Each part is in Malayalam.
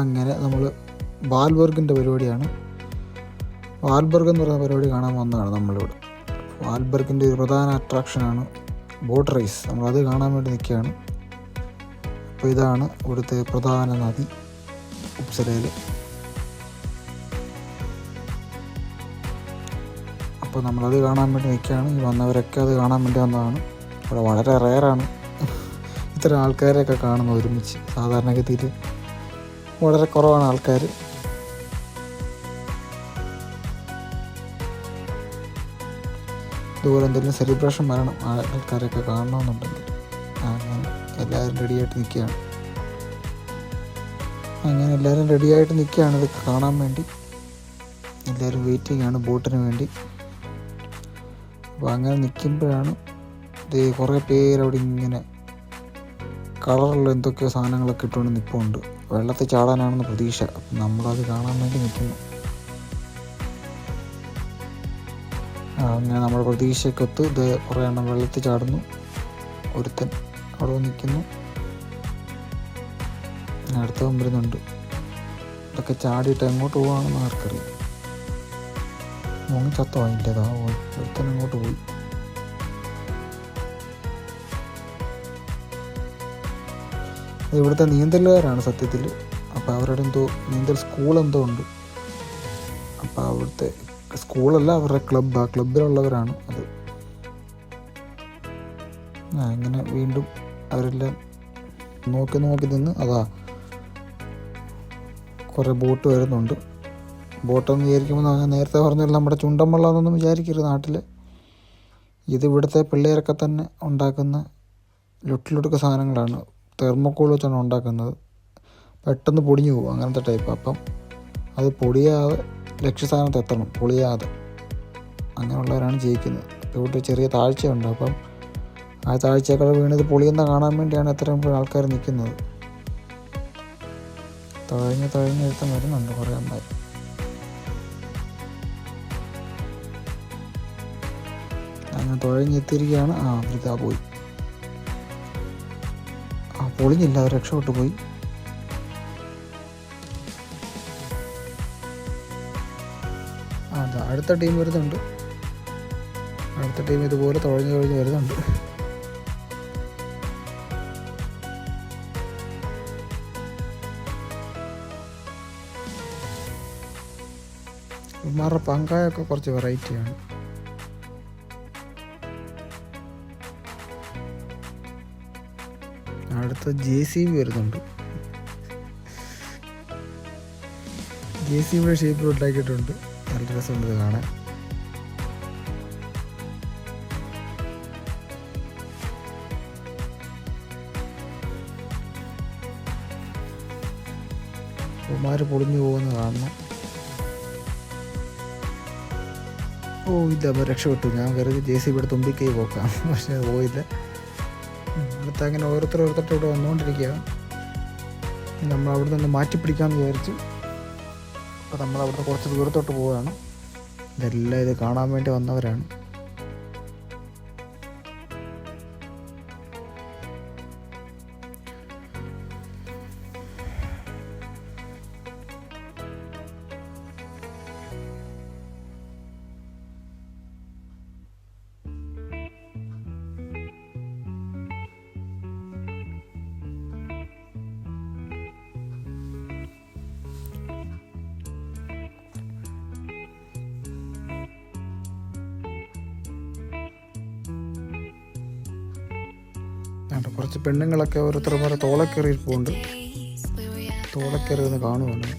അങ്ങനെ നമ്മൾ വാൽബർഗിൻ്റെ പരിപാടിയാണ്. വാൽബർഗ് എന്ന് പറയുന്ന പരിപാടി കാണാൻ വന്നതാണ് നമ്മളിവിടെ. വാൽബർഗിൻ്റെ ഒരു പ്രധാന അട്രാക്ഷനാണ് ബോട്ട് റേസ്. നമ്മളത് കാണാൻ വേണ്ടി നിൽക്കുകയാണ്. അപ്പോൾ ഇതാണ് ഇവിടുത്തെ പ്രധാന നദി ഉപ്സലയിൽ. അപ്പോൾ നമ്മളത് കാണാൻ വേണ്ടി നിൽക്കുകയാണ്. ഈ വന്നവരൊക്കെ അത് കാണാൻ വേണ്ടി വന്നതാണ്. ഇവിടെ വളരെ റെയറാണ് ഇത്തരം ആൾക്കാരെയൊക്കെ കാണുന്നത് ഒരുമിച്ച്. സാധാരണഗതിയിൽ വളരെ കുറവാണ് ആൾക്കാർ. ഇതുപോലെ എന്തെങ്കിലും സെലിബ്രേഷൻ വരണം ആൾക്കാരൊക്കെ കാണണമെന്നുണ്ടെങ്കിൽ. അങ്ങനെ എല്ലാവരും റെഡിയായിട്ട് നിൽക്കുകയാണ്. ഇത് കാണാൻ വേണ്ടി എല്ലാവരും വെയിറ്റിംഗ് ആണ് ബോട്ടിന് വേണ്ടി. അപ്പോൾ അങ്ങനെ നിൽക്കുമ്പോഴാണ് ഇത് കുറേ പേരവിടെ ഇങ്ങനെ കളറുള്ള എന്തൊക്കെയോ സാധനങ്ങളൊക്കെ ഇട്ടുകൊണ്ട് നിൽപ്പുണ്ട്. വെള്ളത്തിൽ ചാടാനാണെന്ന് പ്രതീക്ഷ. അപ്പം നമ്മളത് കാണാൻ വേണ്ടി നിൽക്കുന്നു. അങ്ങനെ നമ്മുടെ പ്രതീക്ഷയ്ക്കൊത്ത് ഇത് കുറേ എണ്ണം വെള്ളത്തിൽ ചാടുന്നു. ഒരുത്തൻ അവിടെ നിൽക്കുന്നു, അടുത്തവൻ വരുന്നുണ്ട്. ഇതൊക്കെ ചാടിയിട്ട് എങ്ങോട്ട് പോവാണെന്ന് ആർക്കറിയാം. ചത്തോ അതിൻ്റെതാ പോയി, ഒരുത്തൻ അങ്ങോട്ട് പോയി. ഇവിടുത്തെ നീന്തലുകാരാണ് സത്യത്തിൽ. അപ്പോൾ അവരുടെ എന്തോ നീന്തൽ സ്കൂളെന്തോ ഉണ്ട്. അപ്പോൾ അവിടുത്തെ സ്കൂളല്ല, അവരുടെ ക്ലബ്ബ്, ആ ക്ലബിലുള്ളവരാണ് അത്. അങ്ങനെ വീണ്ടും അവരെല്ലാം നോക്കി നിന്ന് അതാ കുറേ ബോട്ട് വരുന്നുണ്ട്. ബോട്ടെന്ന് വിചാരിക്കുമ്പോൾ നേരത്തെ പറഞ്ഞല്ലോ നമ്മുടെ ചുണ്ടൻ വള്ളമെന്നൊന്നും വിചാരിക്കരുത് നാട്ടിൽ. ഇത് ഇവിടുത്തെ പിള്ളേരൊക്കെ തന്നെ ഉണ്ടാക്കുന്ന ലൊട്ടിലൊടുക്ക സാധനങ്ങളാണ്. തെർമോക്കോൾ വെച്ചാണ് ഉണ്ടാക്കുന്നത്. പെട്ടെന്ന് പൊടിഞ്ഞു പോകും, അങ്ങനത്തെ ടൈപ്പ്. അപ്പം അത് പൊടിയാതെ ലക്ഷ്യസ്ഥാനത്ത് എത്തണം, പൊളിയാതെ. അങ്ങനെയുള്ളവരാണ് ജയിക്കുന്നത്. ഇവിടെ ചെറിയ താഴ്ചയുണ്ട്. അപ്പം ആ താഴ്ചയൊക്കെ വീണത് പൊളിയുന്ന കാണാൻ വേണ്ടിയാണ് എത്രയും ആൾക്കാർ നിൽക്കുന്നത്. തുഴഞ്ഞെടുത്ത് വരുന്നുണ്ട് കുറേ അമ്മ. അങ്ങനെ തുഴഞ്ഞെത്തിയിരിക്കുകയാണ്. ഇതാ പോയി. പൊളിഞ്ഞില്ല, അവർ രക്ഷപ്പെട്ടു പോയി. അടുത്ത ടീം വരുന്നുണ്ട്. അടുത്ത ടീം ഇതുപോലെ തുഴഞ്ഞ് വരുന്നുണ്ട്. ഇവന്മാരുടെ പങ്കായൊക്കെ കുറച്ച് വെറൈറ്റിയാണ്. അടുത്ത JCB വരുന്നുണ്ട്. JCBയുടെ ഷേപ്പ് ഉണ്ടാക്കിയിട്ടുണ്ട്. നല്ല രസമുണ്ട് ഇത് കാണാൻ. ഇവന്മാര് പൊളിഞ്ഞു പോകുന്ന കാണണം. ഇല്ല, അപ്പോൾ രക്ഷപ്പെട്ടു. ഞാൻ കരുതി JCBയുടെ തുമ്പിക്കൈ പോക്കാം, പക്ഷെ അത് പോയില്ല. അടുത്ത് അങ്ങനെ ഓരോരുത്തരോട്ട് ഇവിടെ വന്നുകൊണ്ടിരിക്കുക. നമ്മൾ അവിടെ നിന്ന് മാറ്റിപ്പിടിക്കാമെന്ന് വിചാരിച്ചു. അപ്പോൾ നമ്മളവിടുന്ന് കുറച്ച് ദൂരത്തോട്ട് പോവുകയാണ്. ഇതെല്ലാം ഇത് കാണാൻ വേണ്ടി വന്നവരാണ്. കുറച്ച് പെണ്ണുങ്ങളൊക്കെ ഓരോരുത്തർ തോളക്കേറിയിരിപ്പുണ്ട്. തോളക്കേറിയെന്ന് കാണുവാണ്.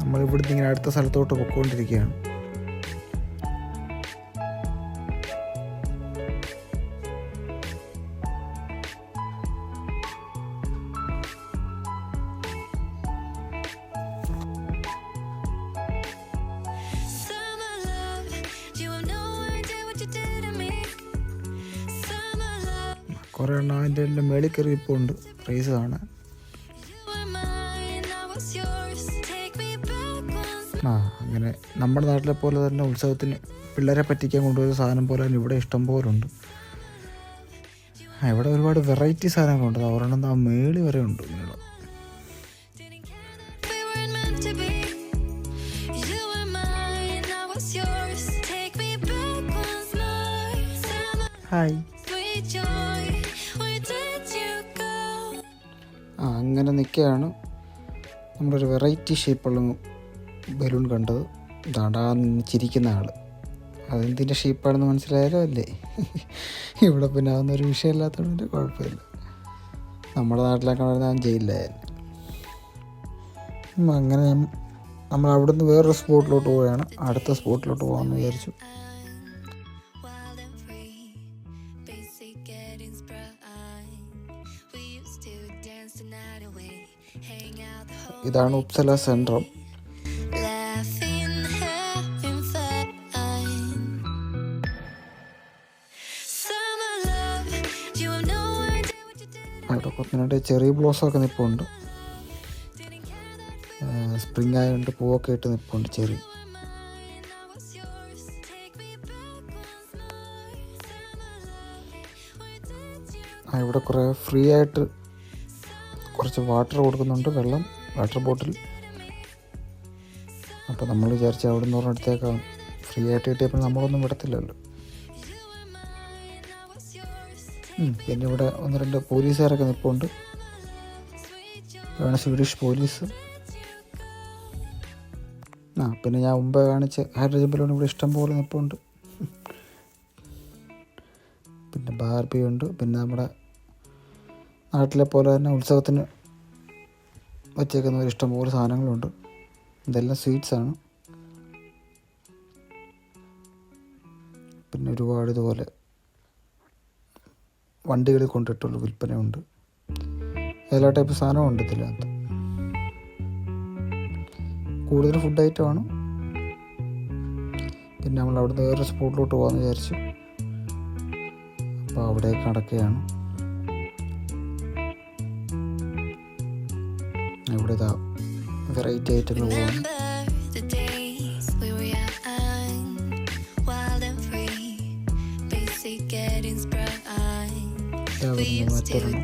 നമ്മളിവിടുന്ന് ഇങ്ങനെ അടുത്ത സ്ഥലത്തോട്ട് പൊയ്ക്കൊണ്ടിരിക്കുകയാണ്. കുറേ എണ്ണം അതിൻ്റെ എല്ലാം മേളിൽ കയറി ഇപ്പോൾ ഉണ്ട് റേസ് കാണാൻ. ആ അങ്ങനെ നമ്മുടെ നാട്ടിലെ പോലെ തന്നെ ഉത്സവത്തിന് പിള്ളേരെ പറ്റിക്കാൻ കൊണ്ടുപോയ സാധനം പോലെ തന്നെ ഇവിടെ ഇഷ്ടം പോലെ ഉണ്ട്. ഇവിടെ ഒരുപാട് വെറൈറ്റി സാധനങ്ങളുണ്ട്. ഒരെണ്ണം ആ മേളി വരെ ഉണ്ട്. ഹായ്. അങ്ങനെ നിൽക്കുകയാണ് നമ്മളൊരു വെറൈറ്റി ഷേപ്പുള്ള ബലൂൺ കണ്ടത്. ദാണ്ടാ ചിരിക്കുന്ന ആൾ. അതെന്തിൻ്റെ ഷേപ്പാണെന്ന് മനസ്സിലായാലോ അല്ലേ? ഇവിടെ പിന്നെ അതൊന്നൊരു വിഷയമില്ലാത്തതുകൊണ്ട് കുഴപ്പമില്ല. നമ്മുടെ നാട്ടിലൊക്കെ ഞാൻ ജയിലിലായാലും. അങ്ങനെ നമ്മൾ അവിടുന്ന് വേറൊരു സ്പോട്ടിലോട്ട് പോവുകയാണ്. അടുത്ത സ്പോട്ടിലോട്ട് പോകാമെന്ന് വിചാരിച്ചു. ഇതാണ് ഉപ്സല സെൻട്രം. അവിടെ കൊത്തിനായിട്ട് ചെറിയ ബ്ലോസമൊക്കെ നിൽപ്പുണ്ട്. സ്പ്രിങ് ആയതുകൊണ്ട് പൂവൊക്കെ ഇട്ട് നിൽപ്പുണ്ട് ചെറി. ഇവിടെ കുറേ ഫ്രീ ആയിട്ട് കുറച്ച് വാട്ടർ കൊടുക്കുന്നുണ്ട്, വെള്ളം, വാട്ടർ ബോട്ടിൽ. അപ്പോൾ നമ്മൾ വിചാരിച്ച അവിടെ നിന്ന് പറഞ്ഞിടത്തേക്കാണ്. ഫ്രീ ആയിട്ട് കിട്ടിയപ്പോൾ നമ്മളൊന്നും വിടത്തില്ലല്ലോ. പിന്നെ ഇവിടെ 1-2 പോലീസുകാരൊക്കെ നിൽപ്പുണ്ട്. ഇതാണ് സ്വീഡിഷ് പോലീസ്. പിന്നെ ഞാൻ മുമ്പേ കാണിച്ച ഹൈഡ്രജൻ ബലൂൺ ഇവിടെ ഇഷ്ടം പോലെ നിൽപ്പുണ്ട്. പിന്നെ ബാർബി ഉണ്ട്. പിന്നെ നമ്മുടെ നാട്ടിലെ പോലെ തന്നെ ഉത്സവത്തിന് വച്ചേക്കുന്ന ഇഷ്ടം പോലെ സാധനങ്ങളുണ്ട്. ഇതെല്ലാം സ്വീറ്റ്സാണ്. പിന്നെ ഒരുപാട് ഇതുപോലെ വണ്ടികളിൽ കൊണ്ടിട്ടുള്ള വിൽപ്പനയുണ്ട്. എല്ലാ ടൈപ്പ് സാധനവും ഉണ്ട് ഇതിനകത്ത്. കൂടുതൽ ഫുഡ് ഐറ്റമാണ്. പിന്നെ നമ്മൾ അവിടുന്ന് വേറെ സ്പോട്ടിലോട്ട് പോകാമെന്ന് വിചാരിച്ചു. അപ്പോൾ അവിടേക്ക് നടക്കുകയാണ്. ഇവിടെ ഇതാ വെറൈറ്റി ഐറ്റങ്ങൾ പോകാൻ. മറ്റൊരെണ്ണം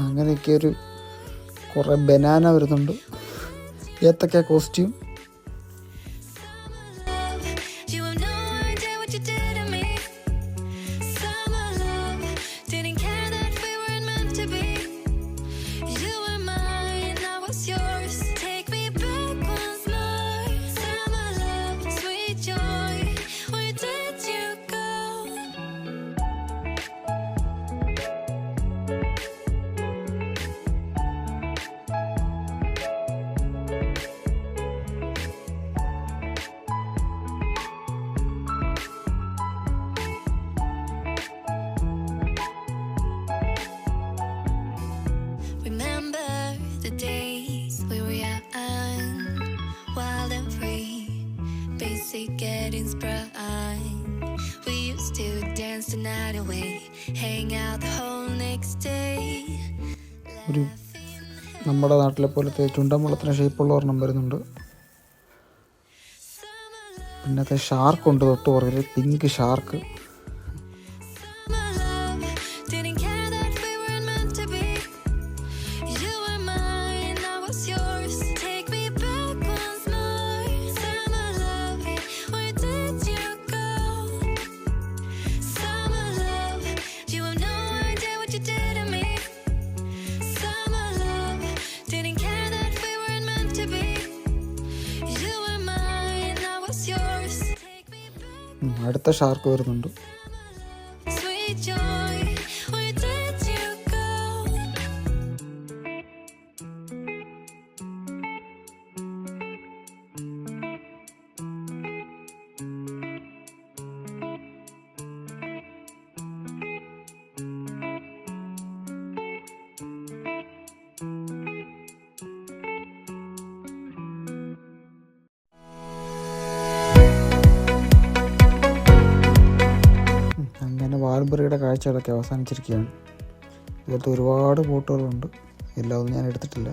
അങ്ങനെയൊക്കെ ഒരു കുറേ ബനാന വരുന്നുണ്ട്. ഏത്തക്ക കോസ്റ്റ്യൂം. ഒരു നമ്മുടെ നാട്ടിലെ പോലത്തെ ചുണ്ടൻവള്ളത്തിന് ഷേപ്പുള്ള ഒരെണ്ണം വരുന്നുണ്ട്. പിന്നത്തെ ഷാർക്കുണ്ട് തൊട്ട് പുറകിൽ, പിങ്ക് ഷാർക്ക്. അടുത്ത ഷാർക്ക് വരുന്നുണ്ട്. അങ്ങനെ വാൽബറിയുടെ കാഴ്ചകളൊക്കെ അവസാനിച്ചിരിക്കുകയാണ്. ഇതിലത്തെ ഒരുപാട് ബോട്ടുകളുണ്ട്, എല്ലാം ഒന്നും ഞാൻ എടുത്തിട്ടില്ല.